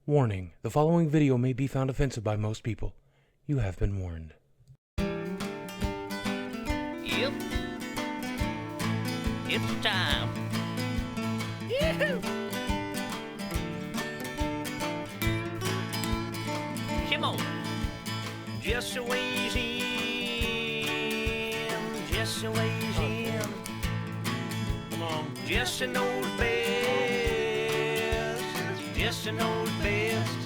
Warning, the following video may be found offensive by most people. You have been warned. Yep. It's time. Yahoo! Come on. Jessy weighs in. Jessy weighs in. Come on. Jessy knows best. Jessy knows best.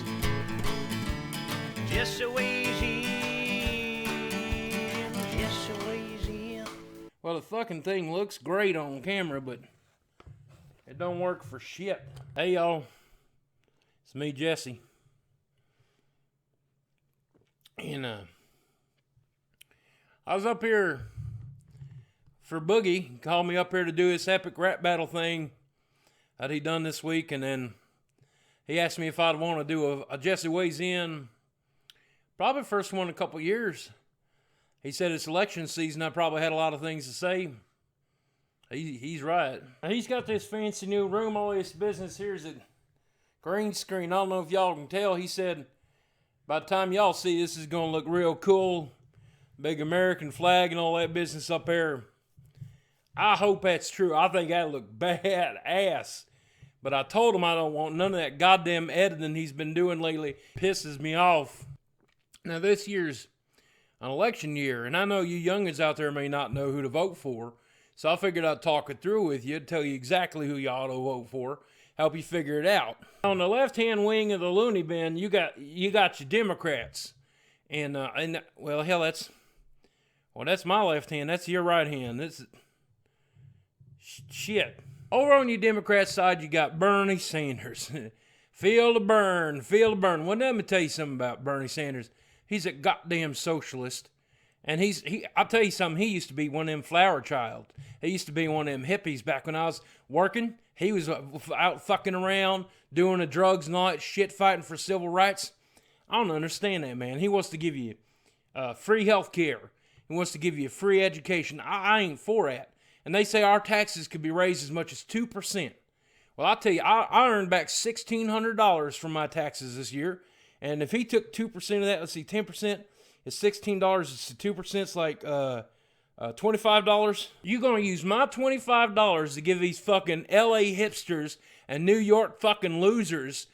Jessy weighs in. Jessy weighs in. Well, the fucking thing looks great on camera, but it don't work for shit. Hey, y'all. It's me, Jessy. And, I was up here for Boogie. He called me up here to do this epic rap battle thing that he done this week, and then he asked me if I'd want to do a Jessy Weighs In, probably first one in a couple years. He said it's election season. I probably had a lot of things to say. He's right. He's got this fancy new room. All this business here is a green screen. I don't know if y'all can tell. He said by the time y'all see this is going to look real cool. Big American flag and all that business up there. I hope that's true. I think that'd look badass. But I told him I don't want none of that goddamn editing he's been doing lately. Pisses me off. Now this year's an election year, and I know you youngins out there may not know who to vote for. So I figured I'd talk it through with you, tell you exactly who you ought to vote for, help you figure it out. On the left-hand wing of the loony bin, you got your Democrats. And well, hell, that's my left hand. That's your right hand. That's shit. Over on your Democrat side, you got Bernie Sanders. Feel the burn, feel the burn. Well, let me tell you something about Bernie Sanders. He's a goddamn socialist. And I'll tell you something, he used to be one of them flower child. He used to be one of them hippies back when I was working. He was out fucking around, doing the drugs and all that shit, fighting for civil rights. I don't understand that, man. He wants to give you free health care. He wants to give you free education. I ain't for that. And they say our taxes could be raised as much as 2%. Well, I'll tell you, I earned back $1,600 from my taxes this year. And if he took 2% of that, let's see, 10% is $16. It's 2%, it's like $25. You're going to use my $25 to give these fucking LA hipsters and New York fucking losers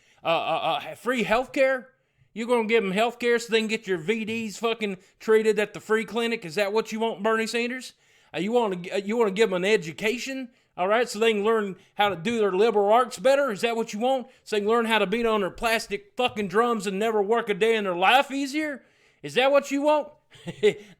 free health care? You're going to give them health care so they can get your VDs fucking treated at the free clinic? Is that what you want, Bernie Sanders? You want to give them an education, all right, so they can learn how to do their liberal arts better? Is that what you want? So they can learn how to beat on their plastic fucking drums and never work a day in their life easier? Is that what you want?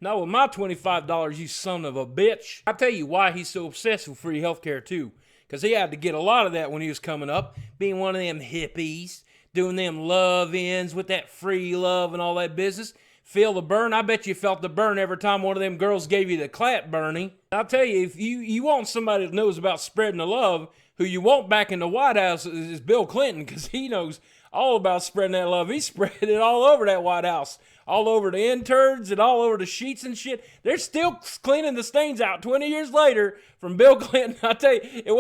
Not with my $25, you son of a bitch. I'll tell you why he's so obsessed with free healthcare too. Because he had to get a lot of that when he was coming up, being one of them hippies, doing them love-ins with that free love and all that business. Feel the burn? I bet you felt the burn every time one of them girls gave you the clap, Bernie. I'll tell you, if you want somebody that knows about spreading the love, who you want back in the White House is Bill Clinton, because he knows all about spreading that love. He spread it all over that White House, all over the interns and all over the sheets and shit. They're still cleaning the stains out 20 years later from Bill Clinton. I tell you, it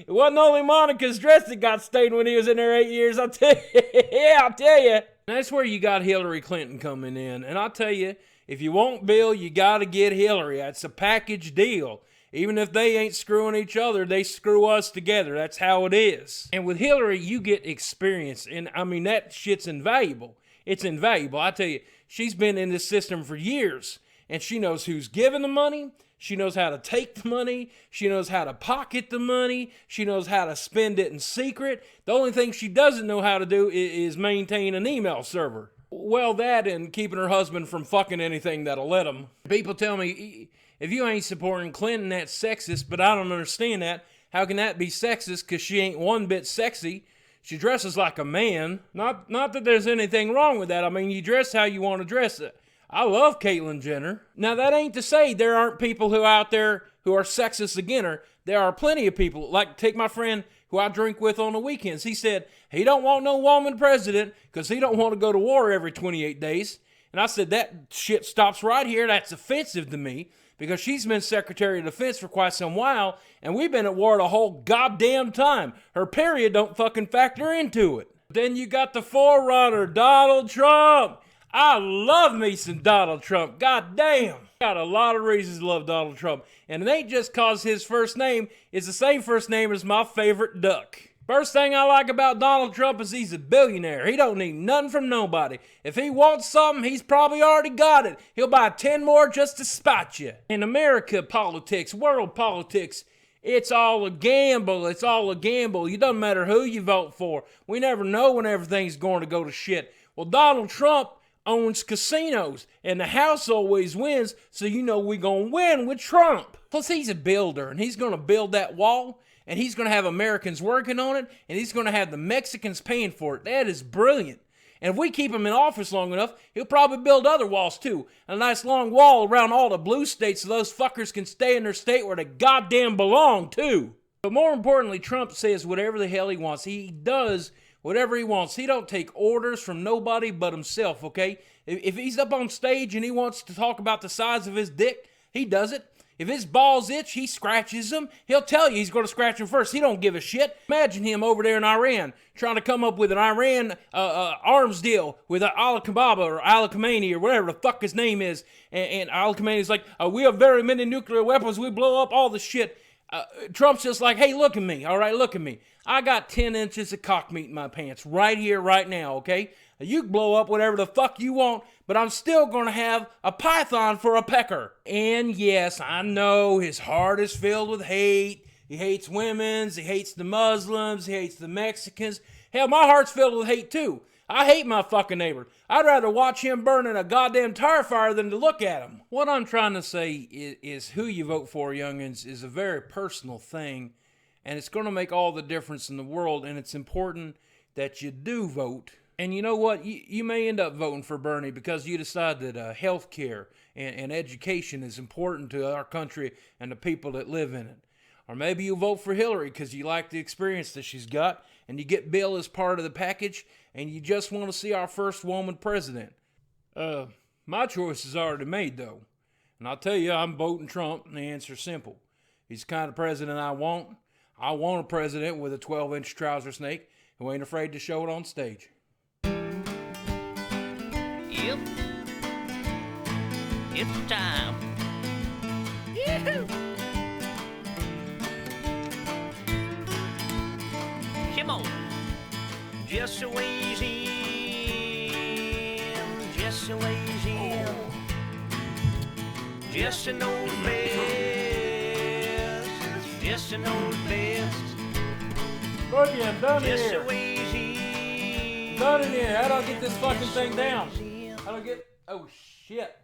wasn't only Monica's dress that got stained when he was in there 8 years. I'll tell you. Yeah, I'll tell you. That's where you got Hillary Clinton coming in. And I'll tell you, if you want Bill, you got to get Hillary. That's a package deal. Even if they ain't screwing each other, they screw us together. That's how it is. And with Hillary, you get experience. And I mean, that shit's invaluable. It's invaluable. I tell you, she's been in this system for years. And she knows who's giving the money. She knows how to take the money. She knows how to pocket the money. She knows how to spend it in secret. The only thing she doesn't know how to do is maintain an email server. Well, that and keeping her husband from fucking anything that'll let him. People tell me, if you ain't supporting Clinton, that's sexist, but I don't understand that. How can that be sexist? Because she ain't one bit sexy. She dresses like a man. Not that there's anything wrong with that. I mean, you dress how you want to dress it. I love Caitlyn Jenner. Now, that ain't to say there aren't people who out there who are sexist again her. There are plenty of people, like take my friend who I drink with on the weekends. He said he don't want no woman president because he don't want to go to war every 28 days. And I said, that shit stops right here. That's offensive to me because she's been Secretary of Defense for quite some while, and we've been at war the whole goddamn time. Her period don't fucking factor into it. Then you got the forerunner, Donald Trump. I love me some Donald Trump. God damn. Got a lot of reasons to love Donald Trump. And it ain't just cause his first name is the same first name as my favorite duck. First thing I like about Donald Trump is he's a billionaire. He don't need nothing from nobody. If he wants something, he's probably already got it. He'll buy 10 more just to spite you. In America politics, world politics, it's all a gamble. It's all a gamble. It doesn't matter who you vote for. We never know when everything's going to go to shit. Well, Donald Trump owns casinos, and the house always wins, so you know we're going to win with Trump. Plus, he's a builder, and he's going to build that wall, and he's going to have Americans working on it, and he's going to have the Mexicans paying for it. That is brilliant. And if we keep him in office long enough, he'll probably build other walls too. A nice long wall around all the blue states so those fuckers can stay in their state where they goddamn belong too. But more importantly, Trump says whatever the hell he wants. He does whatever he wants. He don't take orders from nobody but himself, okay? If he's up on stage and he wants to talk about the size of his dick, he does it. If his balls itch, he scratches them. He'll tell you he's going to scratch them first. He don't give a shit. Imagine him over there in Iran trying to come up with an Iran arms deal with Ali Kababa or Ali Khamenei or whatever the fuck his name is. And Ali Khamenei's like, we have very many nuclear weapons. We blow up all the shit. Trump's just like, hey, look at me. All right, look at me. I got 10 inches of cock meat in my pants right here, right now, okay? You can blow up whatever the fuck you want, but I'm still going to have a python for a pecker. And yes, I know his heart is filled with hate. He hates women's, he hates the Muslims, he hates the Mexicans. Hell, my heart's filled with hate too. I hate my fucking neighbor. I'd rather watch him burn in a goddamn tire fire than to look at him. What I'm trying to say is who you vote for, youngins, is a very personal thing, and it's going to make all the difference in the world, and it's important that you do vote. And you know what? You may end up voting for Bernie because you decide that health care and education is important to our country and the people that live in it. Or maybe you vote for Hillary because you like the experience that she's got, and you get Bill as part of the package, and you just want to see our first woman president. My choice is already made, though. And I'll tell you, I'm voting Trump, and the answer's simple. He's the kind of president I want. I want a president with a 12-inch trouser snake who ain't afraid to show it on stage. Yep. It's time. Yahoo! Come on. Jessy weighs in. Jessy weighs in. Jessy knows best. Jessy knows best. Boogie, I'm done Jessy here. weighs in. Done in here. How do I get this fucking thing down? How do I get... Oh, shit.